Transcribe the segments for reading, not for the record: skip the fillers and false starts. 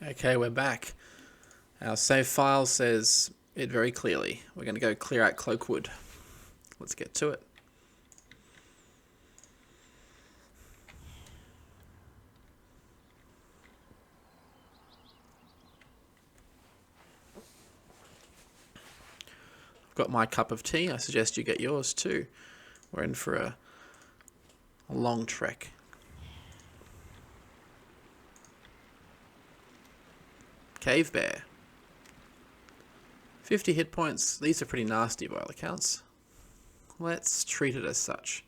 Okay, we're back. Our save file says it very clearly. We're going to go clear out Cloakwood. Let's get to it. I've got my cup of tea. I suggest you get yours too. We're in for a long trek. Cave Bear. 50 hit points. These are pretty nasty by all accounts. Let's treat it as such.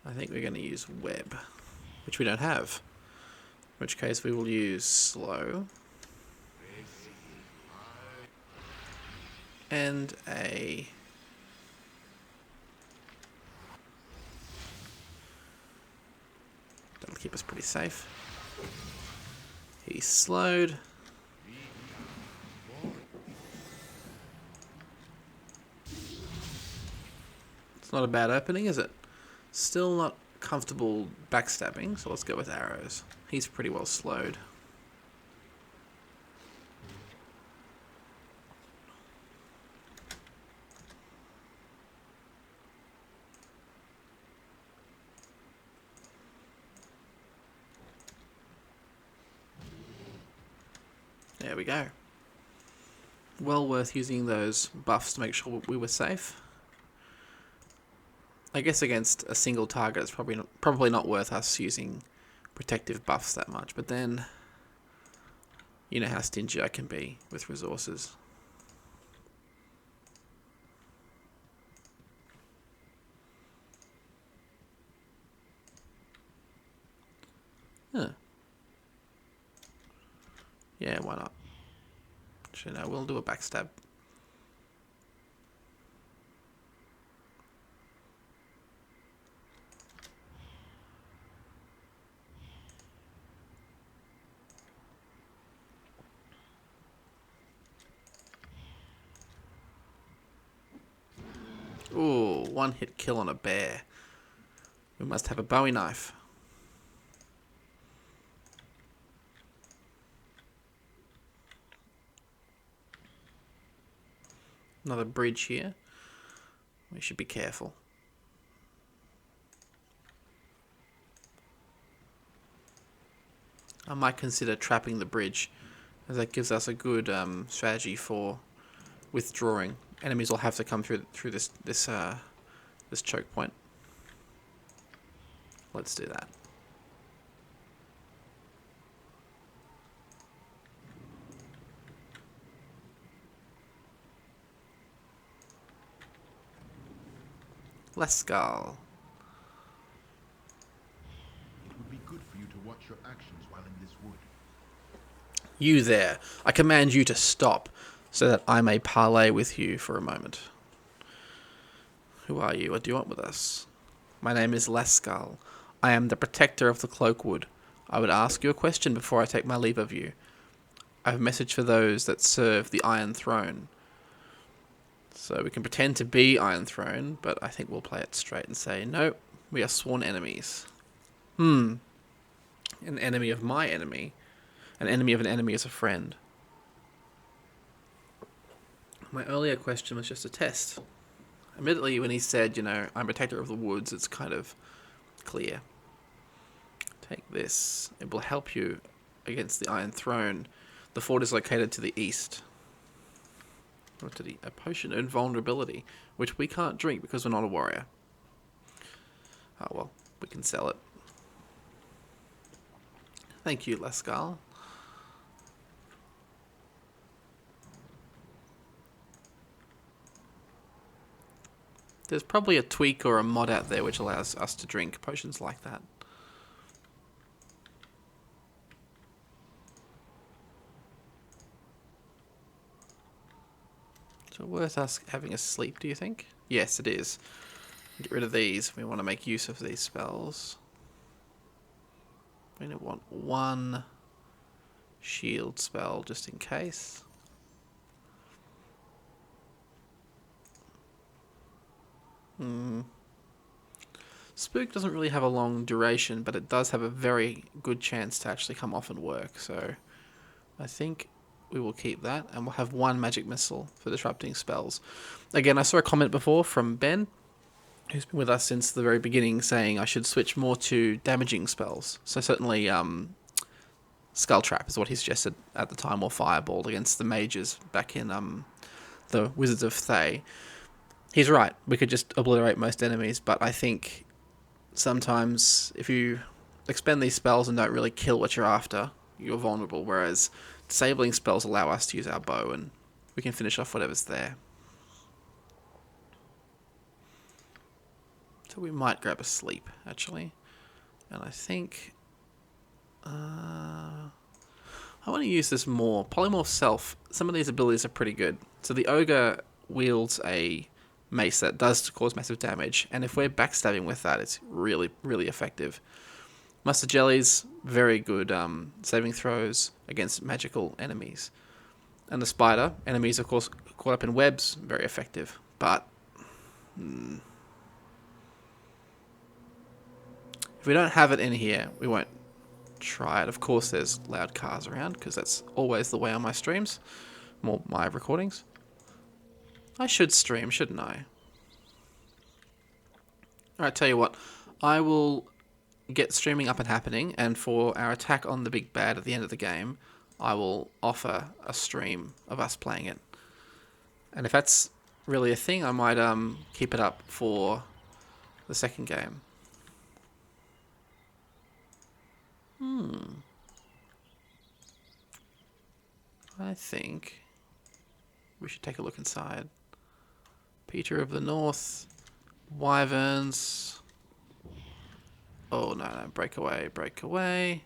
I think we're going to use Web, which we don't have. In which case we will use Slow. And a... That'll keep us pretty safe. He's slowed. It's not a bad opening, is it? Still not comfortable backstabbing, so let's go with arrows. He's pretty well slowed. There we go. Well worth using those buffs to make sure we were safe. I guess against a single target it's probably not worth us using protective buffs that much, but then you know how stingy I can be with resources. Huh. Yeah, why not? Actually, no, we'll do a backstab. Ooh, one hit kill on a bear. We must have a Bowie knife. Another bridge here. We should be careful. I might consider trapping the bridge, as that gives us a good strategy for withdrawing. Enemies will have to come through this choke point. Let's do that. Lescal. It would be good for you to watch your actions while in this wood. You there. I command you to stop, so that I may parley with you for a moment. Who are you? What do you want with us? My name is Lescal. I am the protector of the Cloakwood. I would ask you a question before I take my leave of you. I have a message for those that serve the Iron Throne. So we can pretend to be Iron Throne, but I think we'll play it straight and say, no, we are sworn enemies. An enemy of my enemy. An enemy of an enemy is a friend. My earlier question was just a test. Admittedly, when he said, you know, I'm protector of the woods, it's kind of clear. Take this. It will help you against the Iron Throne. The fort is located to the east. A potion of invulnerability, which we can't drink because we're not a warrior. Oh well, we can sell it. Thank you, Lescal. There's probably a tweak or a mod out there which allows us to drink potions like that. So worth us having a sleep, do you think? Yes, it is. Get rid of these. We want to make use of these spells. We want one shield spell just in case. Spook doesn't really have a long duration, but it does have a very good chance to actually come off and work, so I think we will keep that, and we'll have one magic missile for disrupting spells. Again, I saw a comment before from Ben, who's been with us since the very beginning, saying I should switch more to damaging spells. So certainly Skull Trap is what he suggested at the time, or Fireball against the mages back in the Wizards of Thay. He's right, we could just obliterate most enemies, but I think sometimes if you expend these spells and don't really kill what you're after, you're vulnerable, whereas disabling spells allow us to use our bow and we can finish off whatever's there. So we might grab a sleep, actually. And I think I want to use this more. Polymorph Self, some of these abilities are pretty good. So the Ogre wields a mace that does cause massive damage, and if we're backstabbing with that, it's really, really effective. Mustard Jellies, very good saving throws against magical enemies. And the Spider, enemies of course caught up in webs, very effective. But if we don't have it in here, we won't try it. Of course there's loud cars around, because that's always the way on my streams, more my recordings. I should stream, shouldn't I? Alright, tell you what, I will get streaming up and happening, and for our attack on the big bad at the end of the game, I will offer a stream of us playing it. And if that's really a thing, I might keep it up for the second game. I think we should take a look inside. Peter of the North, Wyverns. Oh no, break away, break away.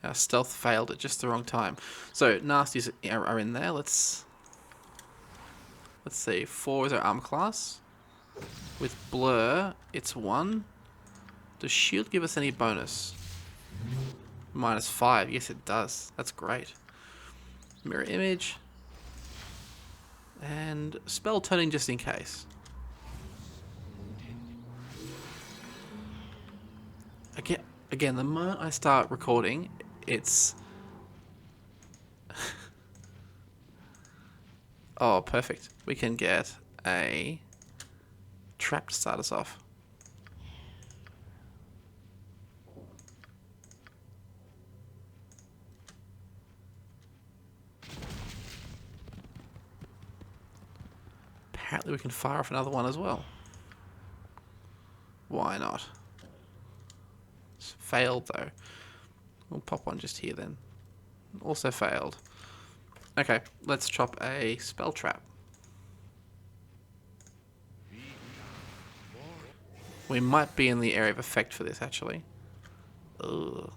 Our stealth failed at just the wrong time. So nasties are in there. Let's see. 4 is our armor class. With blur, it's 1. Does shield give us any bonus? -5. Yes, it does. That's great. Mirror image. And spell turning just in case. Again, the moment I start recording, it's... Oh, perfect. We can get a trap to start us off. Apparently we can fire off another one as well. Why not? It's failed though. We'll pop one just here then. Also failed. Okay, let's chop a spell trap. We might be in the area of effect for this actually. Ugh.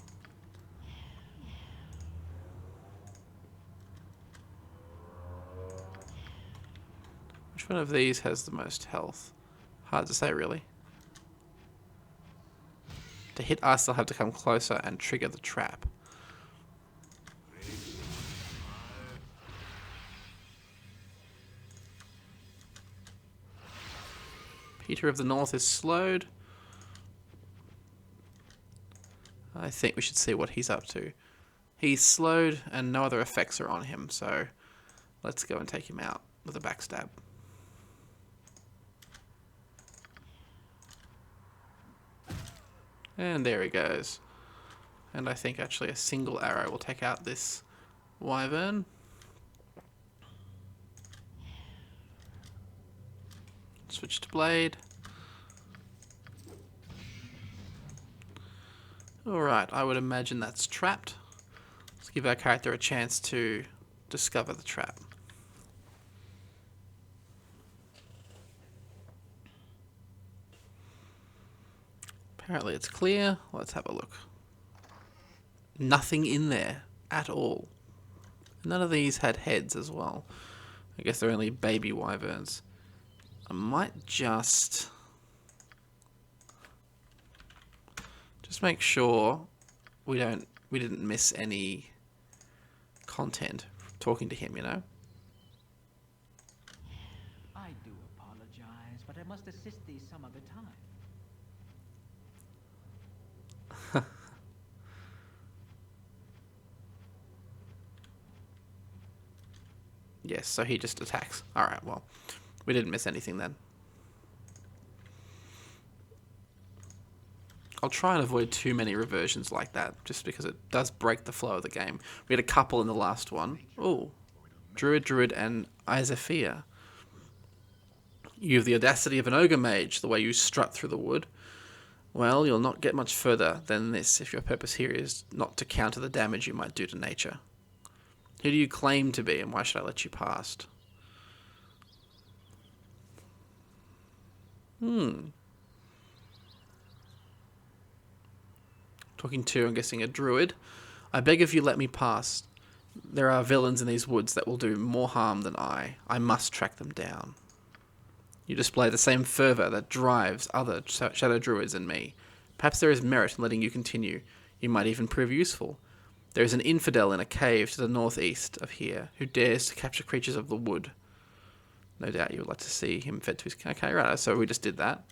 Which one of these has the most health? Hard to say really. To hit us, they'll have to come closer and trigger the trap. Peter of the North is slowed. I think we should see what he's up to. He's slowed and no other effects are on him, so let's go and take him out with a backstab. And there he goes. And I think actually a single arrow will take out this wyvern. Switch to blade. Alright, I would imagine that's trapped. Let's give our character a chance to discover the trap. Apparently it's clear. Let's have a look. Nothing in there at all. None of these had heads as well. I guess they're only baby wyverns. I might just make sure we didn't miss any content talking to him, you know? I do apologize, but I must assist thee some other time. Yes, so he just attacks. Alright, well, we didn't miss anything then. I'll try and avoid too many reversions like that, just because it does break the flow of the game. We had a couple in the last one. Ooh. Druid, and Isafia. You have the audacity of an ogre mage, the way you strut through the wood. Well, you'll not get much further than this if your purpose here is not to counter the damage you might do to nature. Who do you claim to be, and why should I let you past? Talking to, I'm guessing, a druid. I beg of you, let me pass. There are villains in these woods that will do more harm than I. I must track them down. You display the same fervour that drives other shadow druids and me. Perhaps there is merit in letting you continue. You might even prove useful. There is an infidel in a cave to the northeast of here who dares to capture creatures of the wood. No doubt you would like to see him fed to his... Okay, right, so we just did that.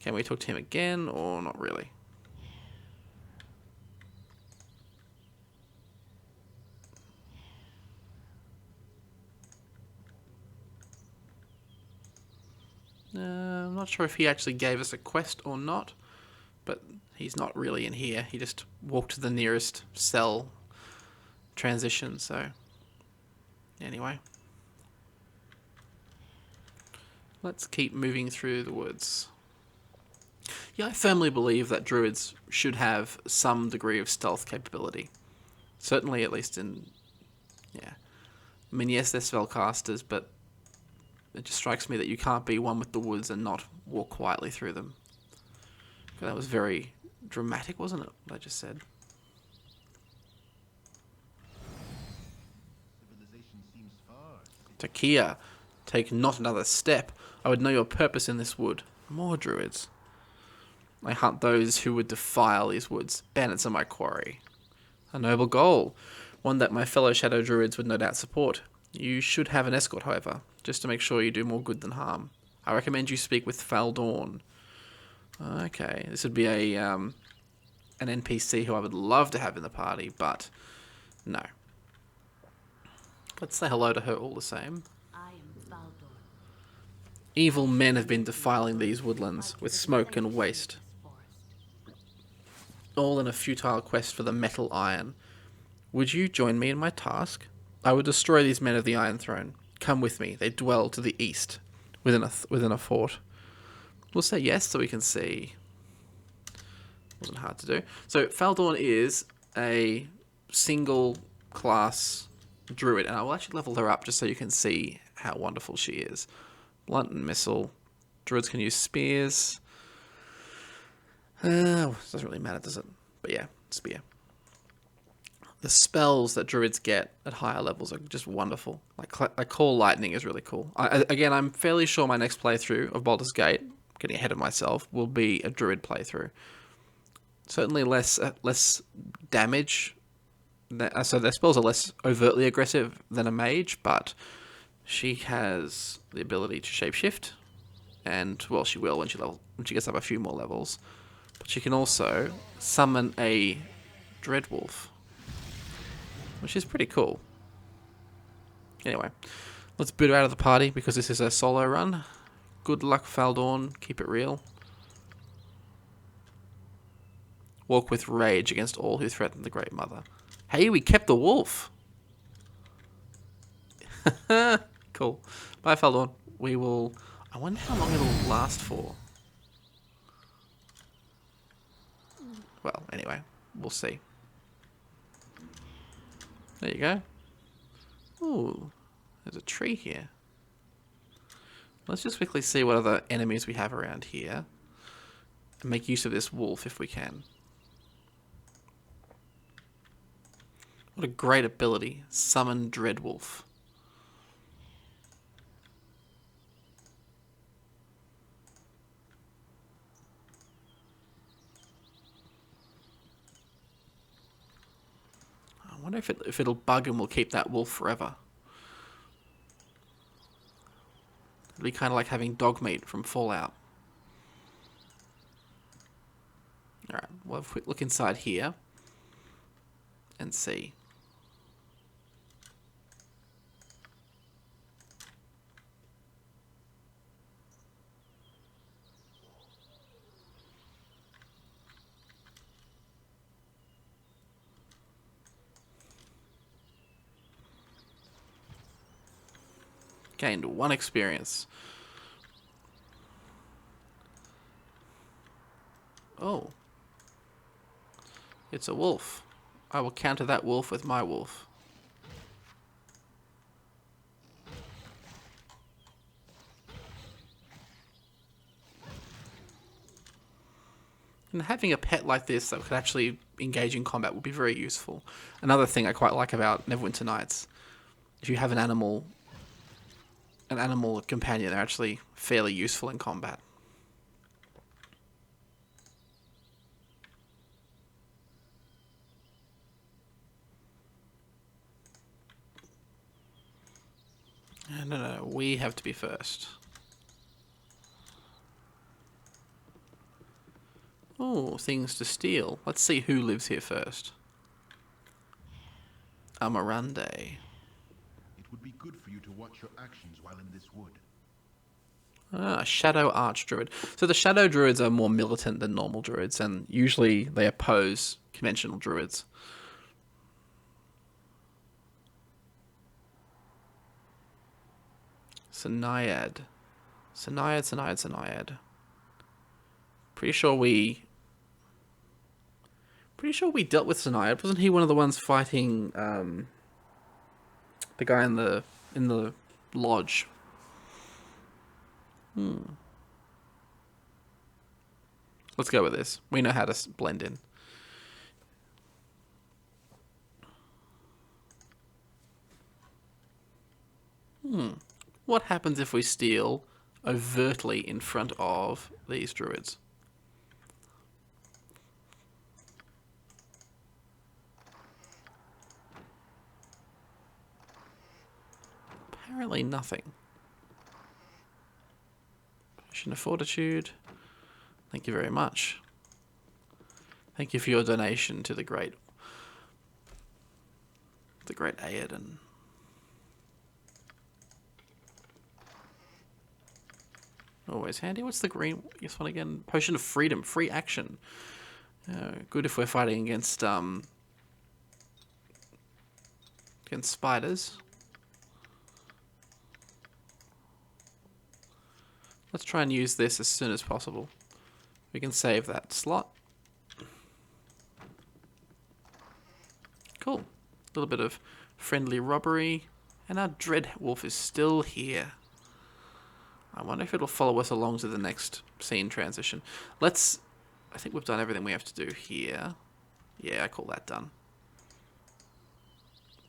Can we talk to him again, or not really? I'm not sure if he actually gave us a quest or not, but he's not really in here. He just walked to the nearest cell transition, so... Anyway. Let's keep moving through the woods. Yeah, I firmly believe that druids should have some degree of stealth capability. Certainly, at least in... Yeah. I mean, yes, they're spellcasters, but it just strikes me that you can't be one with the woods and not walk quietly through them. That was very dramatic, wasn't it, what I just said? Civilization seems far. Takia, take not another step. I would know your purpose in this wood. More druids. I hunt those who would defile these woods. Bandits are my quarry. A noble goal. One that my fellow shadow druids would no doubt support. You should have an escort, however, just to make sure you do more good than harm. I recommend you speak with Baldur. Okay, this would be a an NPC who I would love to have in the party, but no. Let's say hello to her all the same. I am Baldur. Evil men have been defiling these woodlands with smoke and waste, all in a futile quest for the metal iron. Would you join me in my task? I would destroy these men of the Iron Throne. Come with me. They dwell to the east, within a fort. We'll say yes so we can see. Wasn't hard to do. So Baldur is a single class druid, and I will actually level her up just so you can see how wonderful she is. Blunt and missile. Druids can use spears. Doesn't really matter, does it? But yeah, spear. The spells that druids get at higher levels are just wonderful. Like Call Lightning is really cool. Again, I'm fairly sure my next playthrough of Baldur's Gate, getting ahead of myself, will be a druid playthrough. Certainly less damage. So their spells are less overtly aggressive than a mage, but she has the ability to shapeshift, and well, she will when she gets up a few more levels. But she can also summon a Dreadwolf, which is pretty cool. Anyway, let's boot her out of the party because this is a solo run. Good luck, Baldur. Keep it real. Walk with rage against all who threaten the Great Mother. Hey, we kept the wolf. Cool. Bye, Baldur. We will... I wonder how long it'll last for. Well, anyway, we'll see. There you go. Ooh, there's a tree here. Let's just quickly see what other enemies we have around here. And make use of this wolf if we can. What a great ability. Summon Dreadwolf. I wonder if it'll bug and we'll keep that wolf forever. It'll be kind of like having dog meat from Fallout. Alright, we'll have a quick look inside here. And see. Gained 1 experience. Oh. It's a wolf. I will counter that wolf with my wolf. And having a pet like this that could actually engage in combat would be very useful. Another thing I quite like about Neverwinter Nights, if you have an animal companion, they're actually fairly useful in combat. No, we have to be first. Oh, things to steal. Let's see who lives here first. Amarande. It would be good for you to watch your actions while in this wood. Ah, Shadow Archdruid. So the Shadow Druids are more militant than normal druids, and usually they oppose conventional druids. Syniad. Syniad. Pretty sure we dealt with Syniad. Wasn't he one of the ones fighting the guy in the lodge? Let's go with this. We know how to blend in. What happens if we steal overtly in front of these druids? Apparently nothing. Potion of Fortitude. Thank you very much. Thank you for your donation to the great Aodhan. Always handy. What's the green? This one again. Potion of Freedom. Free action. Good if we're fighting against spiders. Let's try and use this as soon as possible. We can save that slot. Cool. A little bit of friendly robbery. And our Dread Wolf is still here. I wonder if it'll follow us along to the next scene transition. I think we've done everything we have to do here. Yeah, I call that done.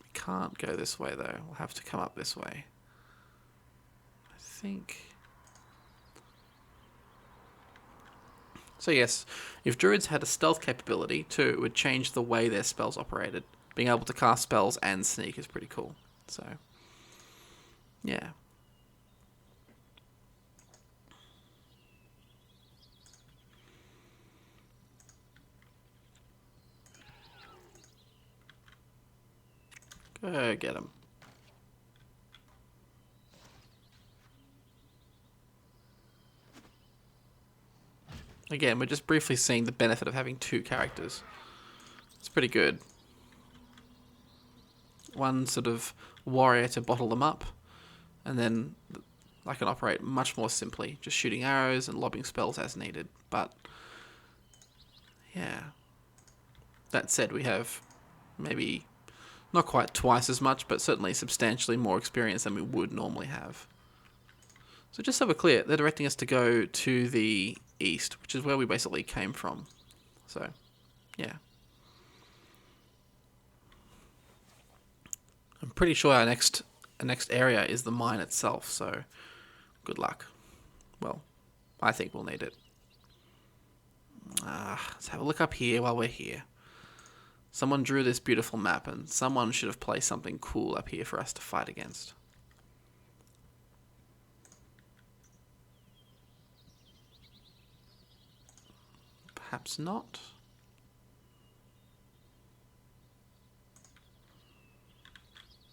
We can't go this way though. We'll have to come up this way. I think... So yes, if druids had a stealth capability too, it would change the way their spells operated. Being able to cast spells and sneak is pretty cool. So, yeah. Go get him. Again, we're just briefly seeing the benefit of having 2 characters. It's pretty good. One sort of warrior to bottle them up, and then I can operate much more simply, just shooting arrows and lobbing spells as needed. But, yeah. That said, we have maybe not quite twice as much, but certainly substantially more experience than we would normally have. So just so we're clear, they're directing us to go to the east, which is where we basically came from. So, yeah. I'm pretty sure our next area is the mine itself, so good luck. Well, I think we'll need it. Let's have a look up here while we're here. Someone drew this beautiful map, and someone should have placed something cool up here for us to fight against. Perhaps not.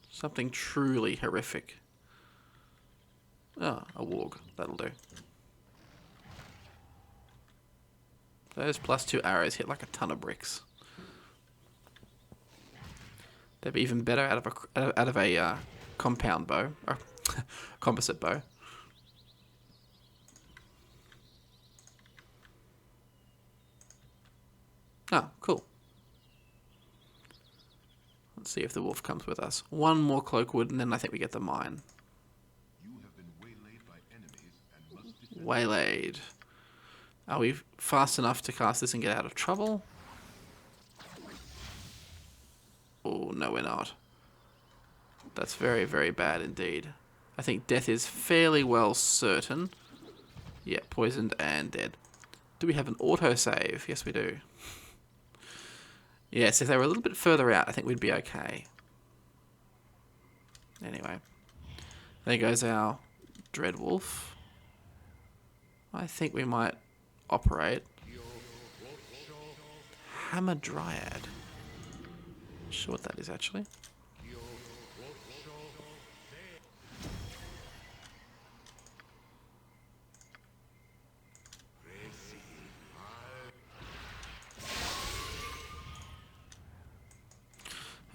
Something truly horrific. Ah, a warg. That'll do. Those +2 arrows hit like a ton of bricks. They'd be even better out of a compound bow. Composite bow. Oh, cool. Let's see if the wolf comes with us. One more cloakwood, and then I think we get the mine. You have been waylaid by enemies and must defend. Waylaid. Are we fast enough to cast this and get out of trouble? Oh, no, we're not. That's very, very bad indeed. I think death is fairly well certain. Yeah, poisoned and dead. Do we have an autosave? Yes, we do. Yes, if they were a little bit further out, I think we'd be okay. Anyway. There goes our Dread Wolf. I think we might operate. Hammer Dryad. Not sure what that is actually.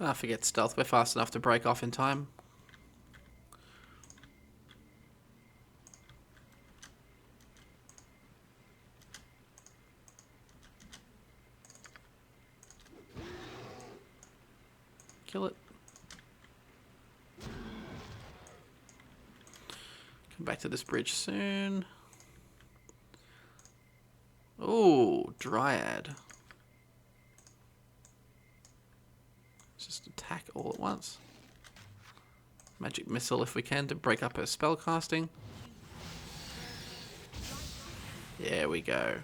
Ah, forget stealth. We're fast enough to break off in time. Kill it. Come back to this bridge soon. Oh, Dryad. Just attack all at once. Magic missile if we can to break up her spell casting. There we go.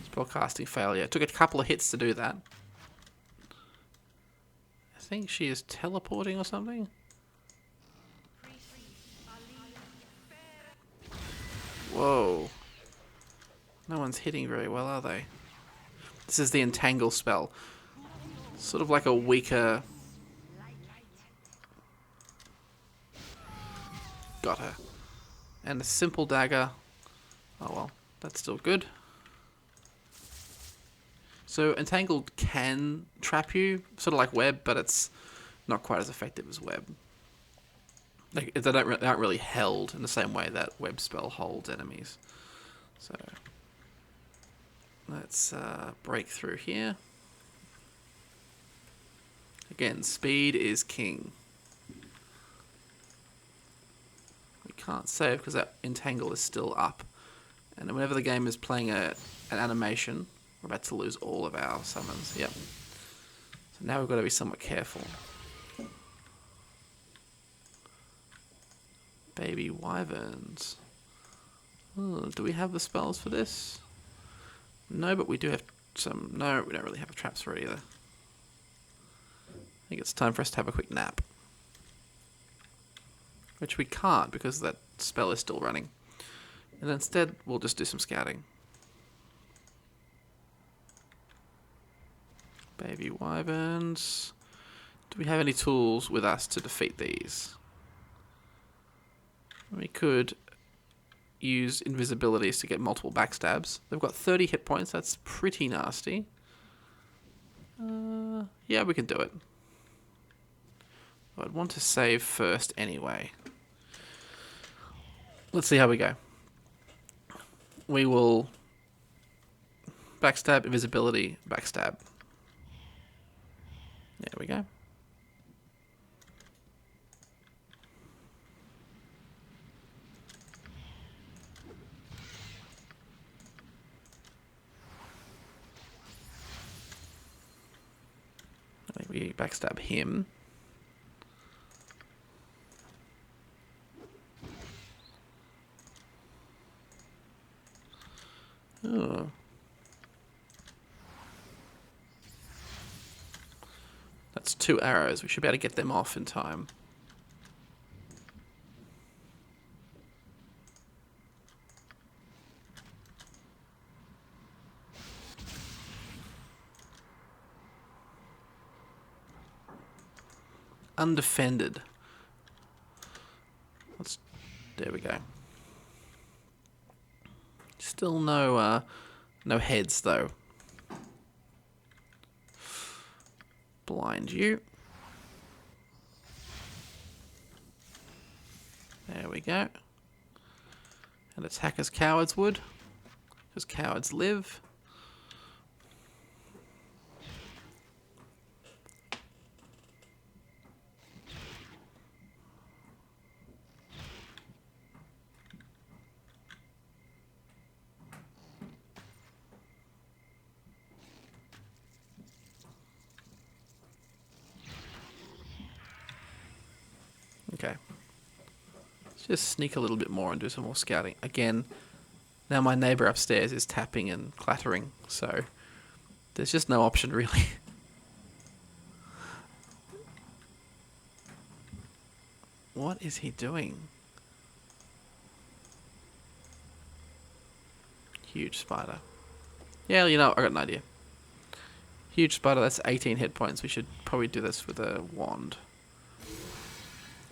Spell casting failure. It took a couple of hits to do that. I think she is teleporting or something. Whoa. No one's hitting very well, are they? This is the entangle spell. Sort of like a weaker... Got her. And a simple dagger. Oh well, that's still good. So entangled can trap you, sort of like web, but it's not quite as effective as web. Like, they aren't really held in the same way that web spell holds enemies. So let's break through here. Again, speed is king. We can't save because that entangle is still up. And whenever the game is playing an animation, we're about to lose all of our summons. Yep. So now we've got to be somewhat careful. Baby Wyverns. Oh, do we have the spells for this? No, but we do have some... No, we don't really have traps for it either. I think it's time for us to have a quick nap. Which we can't because that spell is still running. And instead, we'll just do some scouting. Baby Wyverns. Do we have any tools with us to defeat these? We could use invisibilities to get multiple backstabs. They've got 30 hit points. That's pretty nasty. Yeah, we can do it. I'd want to save first anyway. Let's see how we go. We will backstab, invisibility, backstab. There we go. I think we backstab him. Oh. That's 2 arrows. We should be able to get them off in time. Undefended. There we go. Still no heads though. Blind you. There we go. And attack as cowards would. Because cowards live. Okay. Let's just sneak a little bit more and do some more scouting. Again, now my neighbour upstairs is tapping and clattering, so there's just no option really. What is he doing? Huge spider. Yeah, you know, I got an idea. Huge spider, that's 18 hit points. We should probably do this with a wand.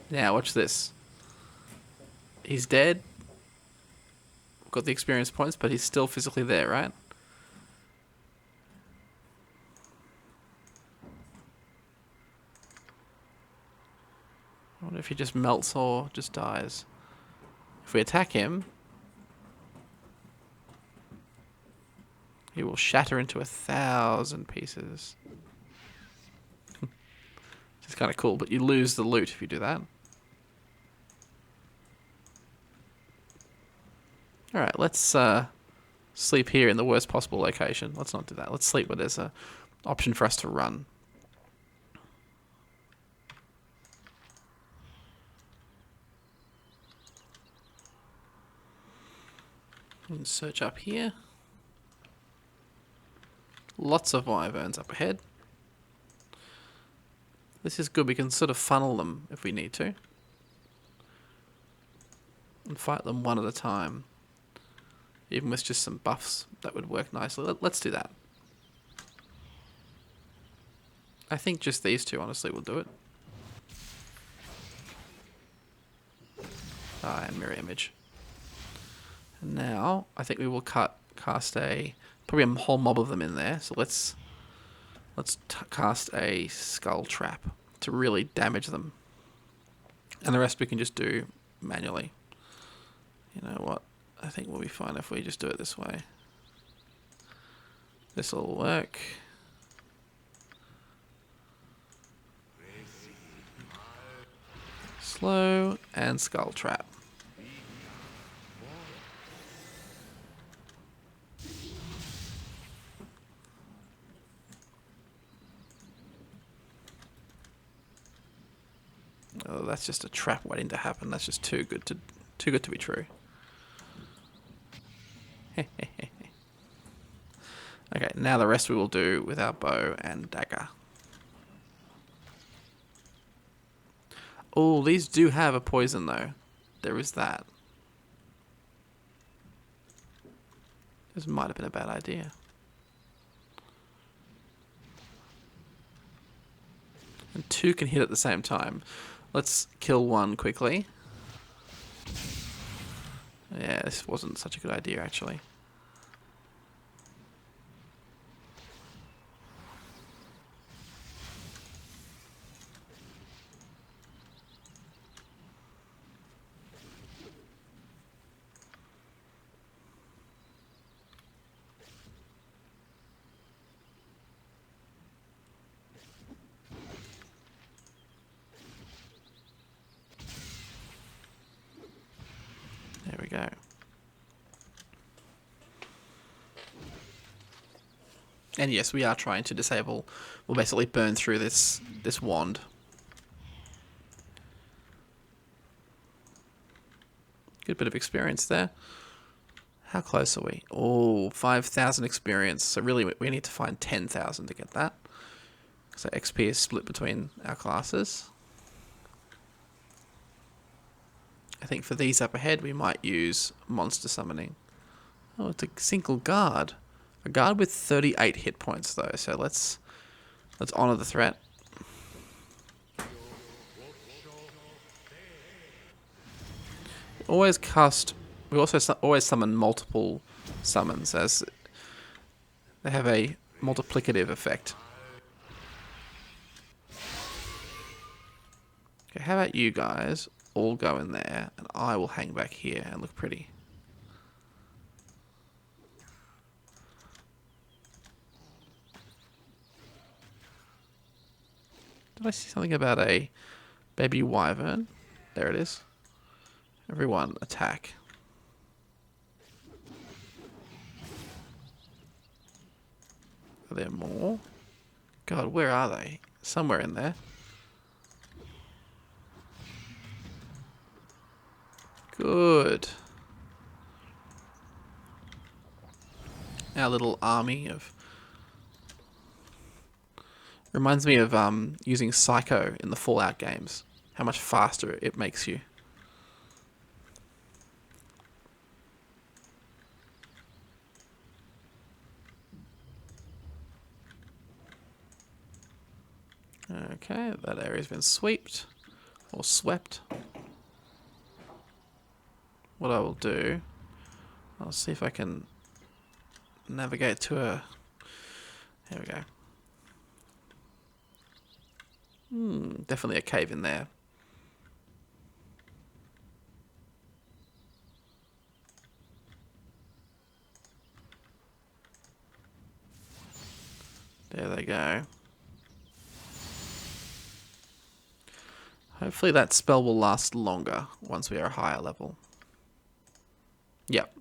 Now, watch this. He's dead. Got the experience points, but he's still physically there, right? I wonder if he just melts or just dies. If we attack him, he will shatter into 1,000 pieces. It's kind of cool, but you lose the loot if you do that. Alright, let's sleep here in the worst possible location. Let's not do that. Let's sleep where there's an option for us to run. And search up here. Lots of wyverns up ahead. This is good. We can sort of funnel them if we need to. And fight them one at a time. Even with just some buffs, that would work nicely. Let's do that. I think just these two, honestly, will do it. Ah, and mirror image. And now, I think we will cast probably a whole mob of them in there. So let's cast a skull trap to really damage them. And the rest we can just do manually. You know what? I think we'll be fine if we just do it this way. This will work. Slow and skull trap. Oh, that's just a trap waiting to happen. That's just too good to be true. Okay, now the rest we will do with our bow and dagger. Oh, these do have a poison though. There is that. This might have been a bad idea. And two can hit at the same time. Let's kill one quickly. Yeah, this wasn't such a good idea actually. There we go. And yes, we are trying to disable, we'll basically burn through this wand. Good bit of experience there. How close are we? Oh, 5,000 experience. So really we need to find 10,000 to get that. So XP is split between our classes. I think for these up ahead we might use monster summoning. Oh, it's a single guard. A guard with 38 hit points though, so let's honor the threat. We also always summon multiple summons as they have a multiplicative effect. Okay, how about you guys all go in there, and I will hang back here and look pretty. Did I see something about a baby wyvern? There it is. Everyone, attack. Are there more? God, where are they? Somewhere in there. Good. Our little army of... Reminds me of using Psycho in the Fallout games. How much faster it makes you. Okay, that area's been swept. Or swept. What I will do... I'll see if I can navigate to a... There we go. Definitely a cave in there. There they go. Hopefully that spell will last longer once we are a higher level. Yep.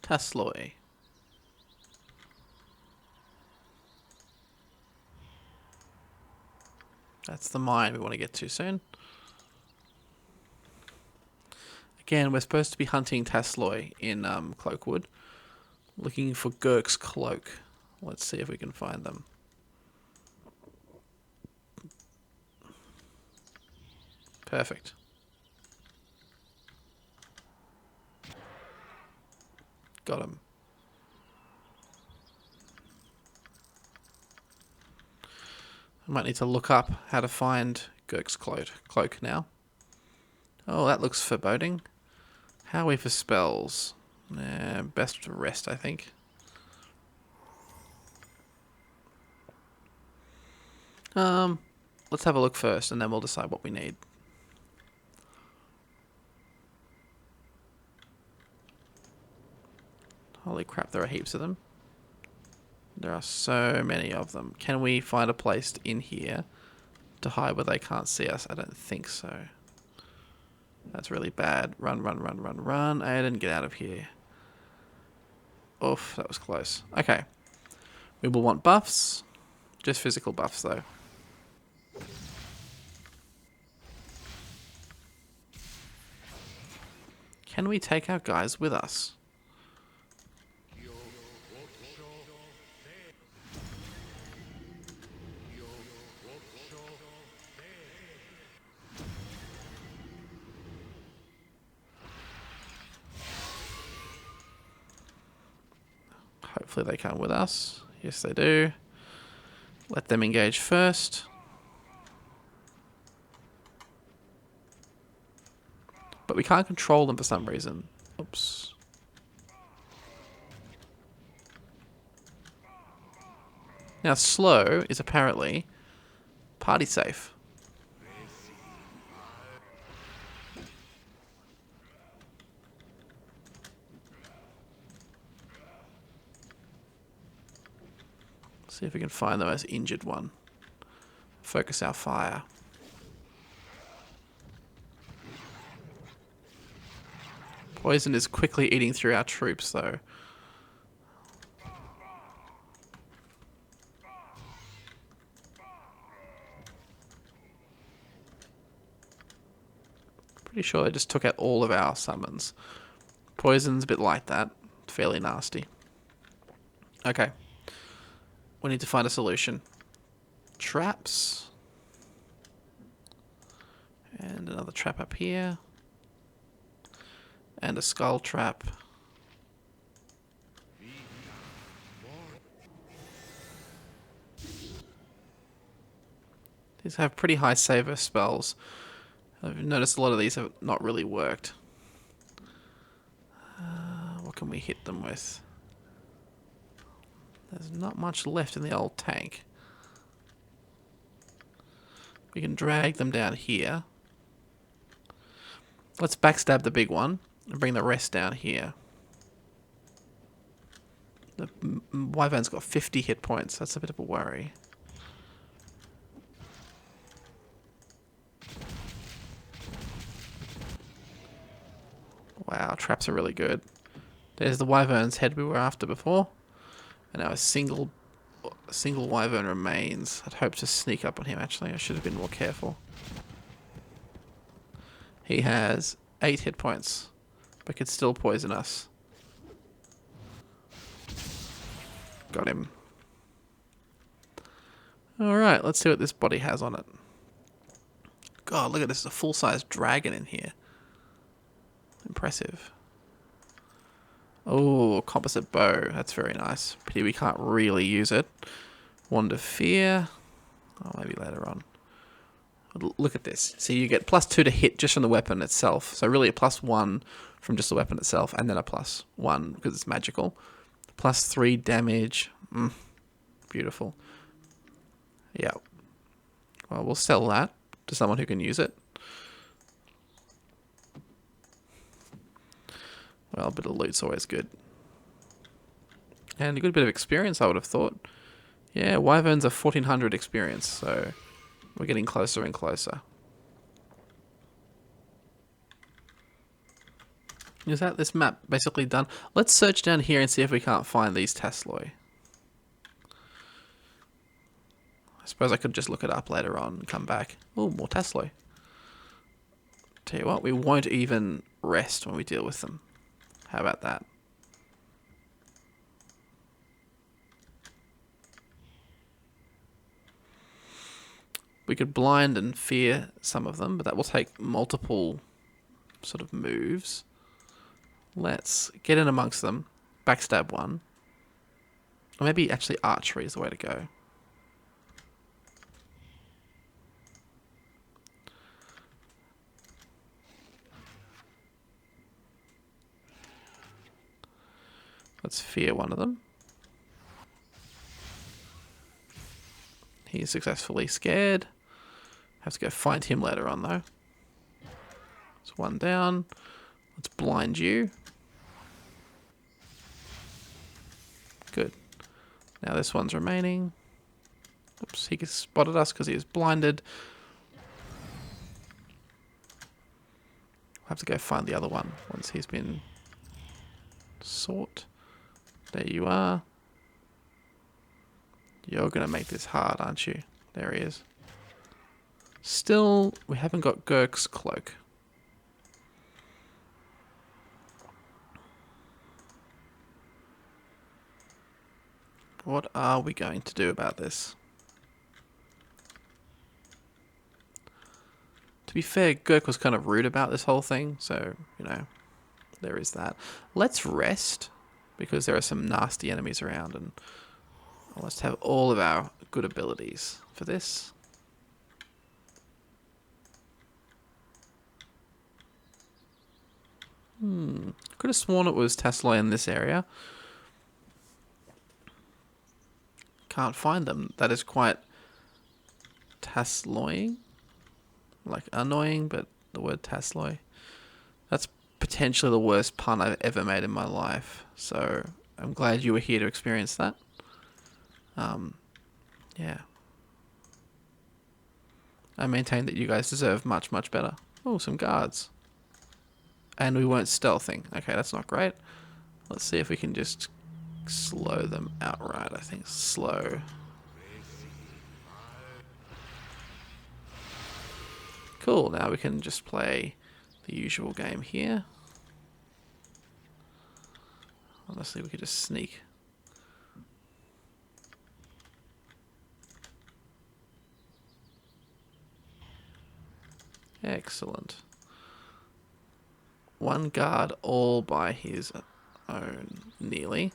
Tasloy. That's the mine we want to get to soon. Again, we're supposed to be hunting Tasloy in Cloakwood. Looking for Gurk's cloak. Let's see if we can find them. Perfect. Got him. I might need to look up how to find Gurk's cloak now. Oh, that looks foreboding. How are we for spells? Best rest, I think. Let's have a look first, and then we'll decide what we need. Holy crap, there are heaps of them. There are so many of them. Can we find a place in here to hide where they can't see us? I don't think so. That's really bad. Run, run, run, run, run. Aodhan, get out of here. Oof, that was close. Okay. We will want buffs. Just physical buffs, though. Can we take our guys with us? Hopefully they come with us. Yes, they do. Let them engage first. But we can't control them for some reason. Oops. Now, slow is apparently party safe. See if we can find the most injured one. Focus our fire. Poison is quickly eating through our troops, though. Pretty sure they just took out all of our summons. Poison's a bit like that. Fairly nasty. Okay. We need to find a solution. Traps. And another trap up here. And a skull trap. These have pretty high saver spells. I've noticed a lot of these have not really worked. What can we hit them with? There's not much left in the old tank. We can drag them down here. Let's backstab the big one and bring the rest down here. The Wyvern's got 50 hit points. That's a bit of a worry. Wow, traps are really good. There's the Wyvern's head we were after before. And now a single Wyvern remains. I'd hoped to sneak up on him, actually. I should have been more careful. He has 8 hit points, but could still poison us. Got him. Alright, let's see what this body has on it. God, look at this. There's a full-size dragon in here. Impressive. Oh, composite bow. That's very nice. Pity we can't really use it. Wand of Fear. Oh, maybe later on. Look at this. See, you get +2 to hit just from the weapon itself. So really a +1 from just the weapon itself, and then a +1 because it's magical. +3 damage. Beautiful. Yeah. Well, we'll sell that to someone who can use it. Well, a bit of loot's always good. And a good bit of experience, I would have thought. Yeah, Wyverns are 1400 experience, so we're getting closer and closer. Is that this map basically done? Let's search down here and see if we can't find these Tasloi. I suppose I could just look it up later on and come back. Oh, more Tasloi. Tell you what, we won't even rest when we deal with them. How about that? We could blind and fear some of them, but that will take multiple sort of moves. Let's get in amongst them, backstab one. Or maybe actually archery is the way to go. Let's fear one of them. He's successfully scared. Have to go find him later on though. It's one down. Let's blind you. Good. Now this one's remaining. Oops, he spotted us because he was blinded. We'll have to go find the other one once he's been sought. There you are. You're going to make this hard, aren't you? There he is. Still, we haven't got Gurk's cloak. What are we going to do about this? To be fair, Gurk was kind of rude about this whole thing, so, you know, there is that. Let's rest, because there are some nasty enemies around, and I must have all of our good abilities for this. Could have sworn it was Tasloi in this area. Can't find them. That is quite Tasloying. Like annoying, but the word Tasloi. That's potentially the worst pun I've ever made in my life. So I'm glad you were here to experience that. Yeah. I maintain that you guys deserve much, much better. Oh, some guards. And we weren't stealthing. Okay, that's not great. Let's see if we can just slow them outright. I think slow. Cool, now we can just play the usual game here. Honestly, we could just sneak. Excellent. One guard all by his own, nearly.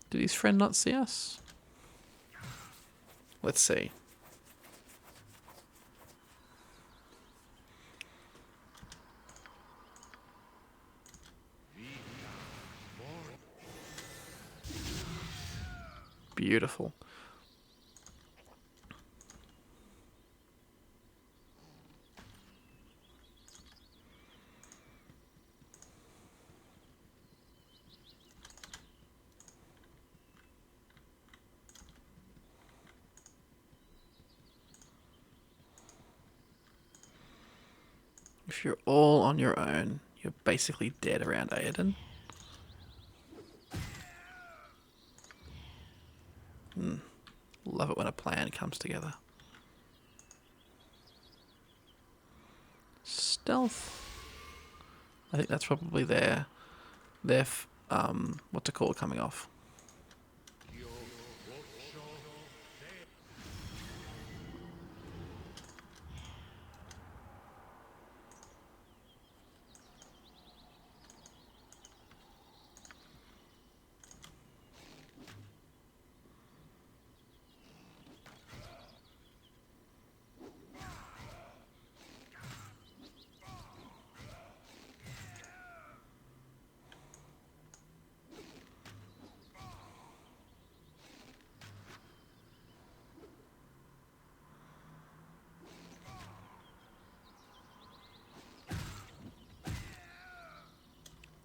Did his friend not see us? Let's see. Beautiful. If you're all on your own, you're basically dead around Aodhan. Love it when a plan comes together. Stealth. I think that's probably their what's it called coming off.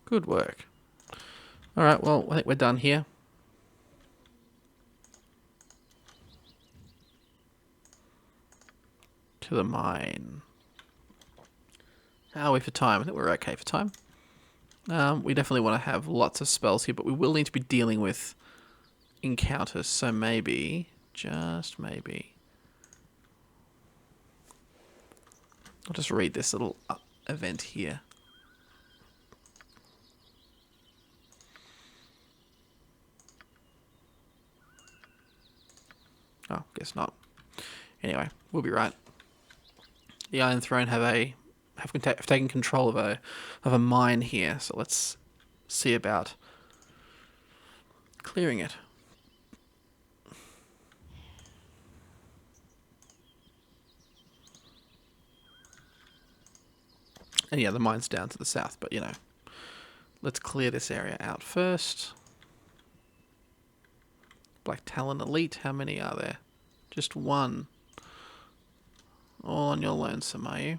Good work. Alright, well, I think we're done here. To the mine. How are we for time? I think we're okay for time. We definitely want to have lots of spells here, but we will need to be dealing with encounters, so maybe, just maybe, I'll just read this little event here. Oh, guess not. Anyway, we'll be right. The Iron Throne have taken control of a mine here, so let's see about clearing it. And yeah, the mine's down to the south, but you know, let's clear this area out first. Black Talon Elite, how many are there? Just one. All on your lonesome, are you?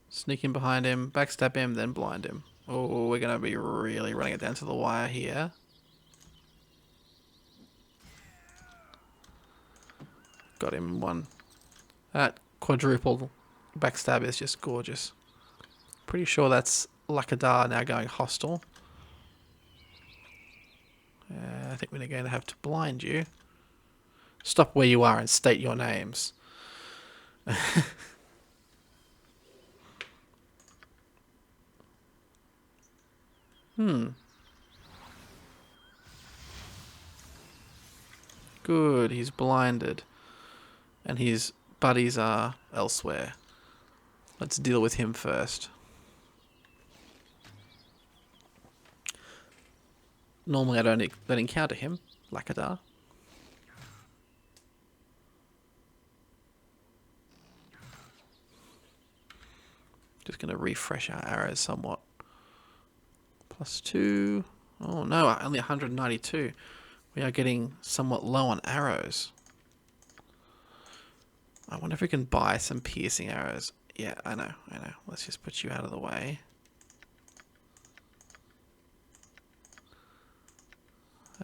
Sneak in behind him, backstab him, then blind him. Oh, we're going to be really running it down to the wire here. Got him in one. That quadruple backstab is just gorgeous. Pretty sure that's Lakadar now going hostile. I think we're going to have to blind you. Stop where you are and state your names. Good, he's blinded. And his buddies are elsewhere. Let's deal with him first. Normally I don't encounter him, Lakadar. Just going to refresh our arrows somewhat. +2. Oh no, only 192. We are getting somewhat low on arrows. I wonder if we can buy some piercing arrows. Yeah, I know. Let's just put you out of the way.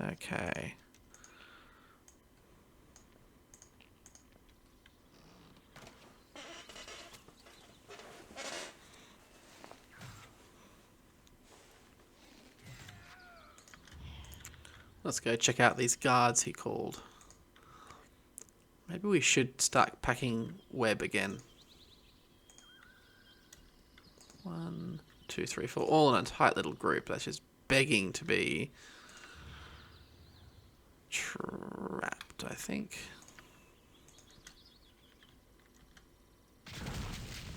Okay. Let's go check out these guards he called. Maybe we should start packing web again. 1, 2, 3, 4. All in a tight little group. That's just begging to be trapped, I think.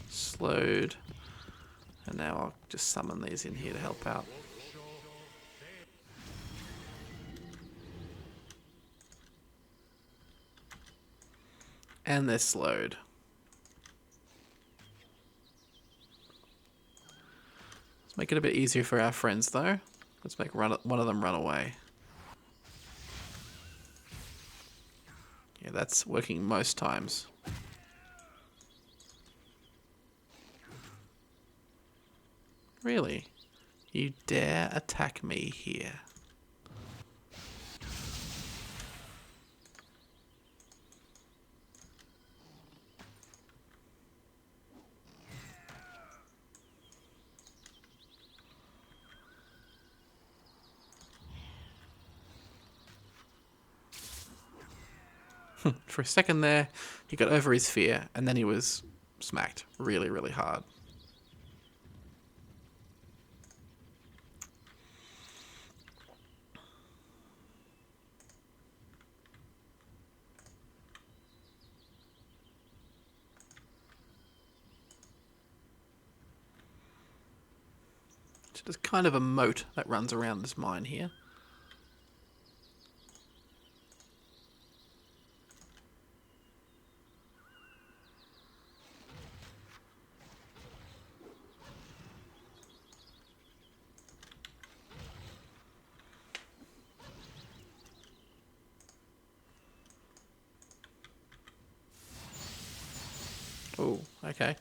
Slowed. And now I'll just summon these in here to help out. And they're slowed. Let's make it a bit easier for our friends, though. Let's make one of them run away. Yeah, that's working most times. Really? You dare attack me here? For a second there, he got over his fear, and then he was smacked really, really hard. So there's kind of a moat that runs around this mine here. Oh, okay.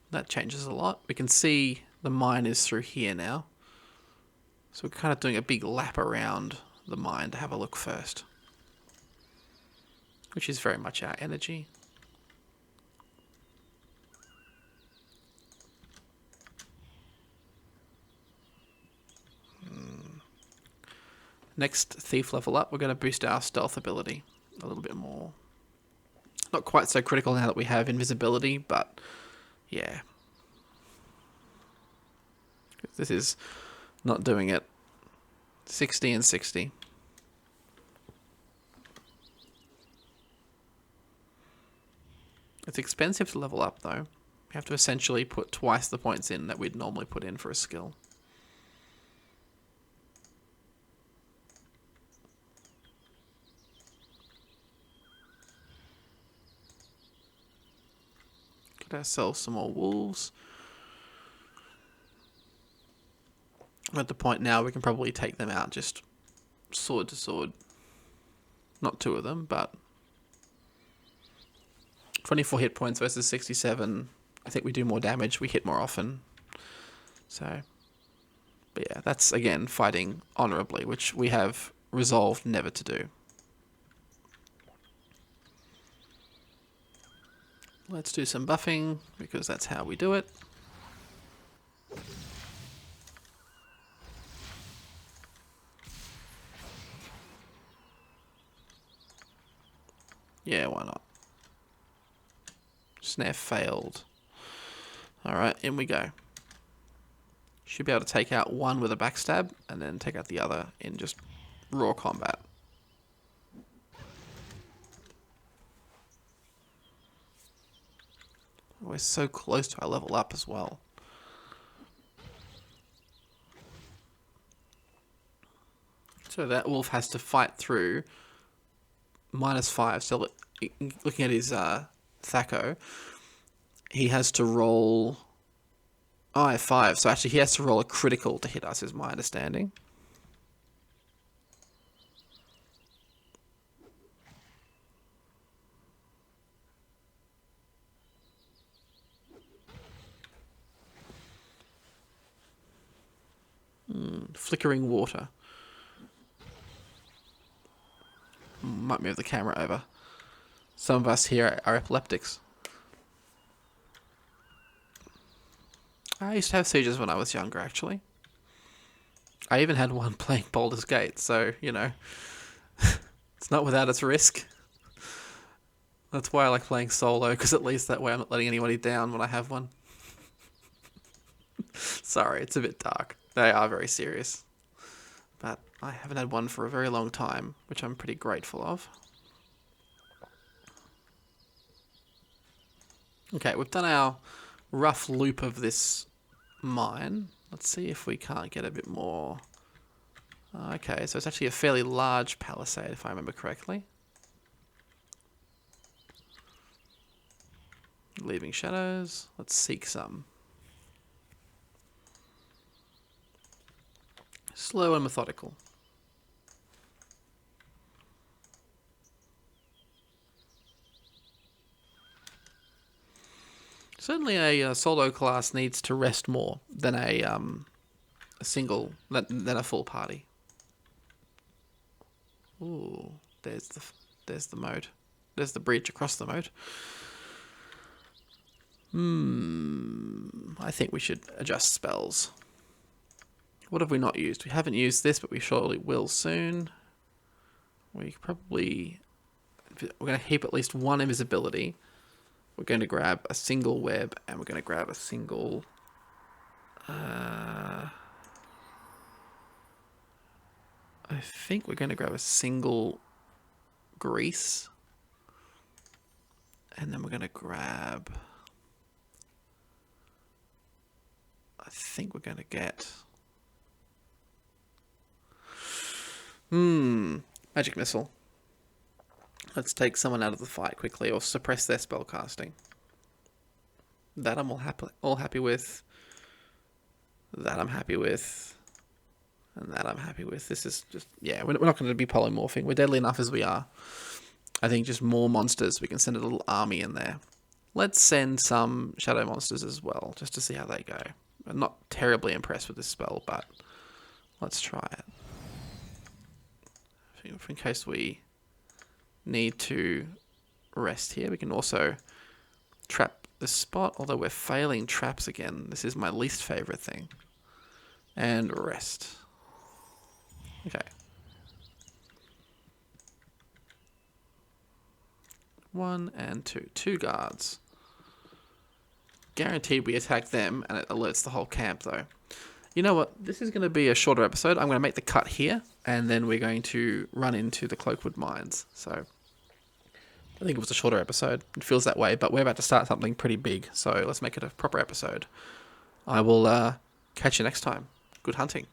That changes a lot. We can see the mine is through here now. So we're kind of doing a big lap around the mine to have a look first. Which is very much our energy. Next thief level up, we're going to boost our stealth ability a little bit more. Not quite so critical now that we have invisibility, but yeah. This is not doing it. 60 and 60. It's expensive to level up, though. You have to essentially put twice the points in that we'd normally put in for a skill. Get ourselves some more wolves. We're at the point now we can probably take them out just sword to sword. Not two of them, but 24 hit points versus 67. I think we do more damage. We hit more often. So, but yeah, that's again fighting honorably, which we have resolved never to do. Let's do some buffing, because that's how we do it. Yeah, why not? Snare failed. Alright, in we go. Should be able to take out one with a backstab, and then take out the other in just raw combat. We're so close to our level up as well. So that wolf has to fight through -5. So looking at his Thaco, he has to roll I5. So actually he has to roll a critical to hit us, is my understanding. Flickering water. Might move the camera over. Some of us here are epileptics. I used to have seizures when I was younger, actually. I even had one playing Baldur's Gate, so, you know, it's not without its risk. That's why I like playing solo, because at least that way I'm not letting anybody down when I have one. Sorry, it's a bit dark. They are very serious. But I haven't had one for a very long time, which I'm pretty grateful of. Okay, we've done our rough loop of this mine. Let's see if we can't get a bit more. Okay, so it's actually a fairly large palisade, if I remember correctly. Leaving shadows. Let's seek some. Slow and methodical. Certainly a solo class needs to rest more than a than a full party. Ooh, there's the moat. There's the bridge across the moat. I think we should adjust spells. What have we not used? We haven't used this, but we surely will soon. We're going to keep at least one invisibility. We're going to grab a single web, and we're going to grab a single... I think we're going to grab a single grease. And then we're going to grab... I think we're going to get... Magic missile. Let's take someone out of the fight quickly, or suppress their spell casting. That I'm all happy with. That I'm happy with. And that I'm happy with. This is just... Yeah, we're not going to be polymorphing. We're deadly enough as we are. I think just more monsters. We can send a little army in there. Let's send some shadow monsters as well, just to see how they go. I'm not terribly impressed with this spell, but let's try it. In case we need to rest here, we can also trap the spot, although we're failing traps again. This is my least favorite thing. And rest. Okay. 1 and 2. 2 guards. Guaranteed we attack them, and it alerts the whole camp, though. You know what? This is going to be a shorter episode. I'm going to make the cut here, and then we're going to run into the Cloakwood mines. So, I think it was a shorter episode. It feels that way, but we're about to start something pretty big. So, let's make it a proper episode. I will catch you next time. Good hunting.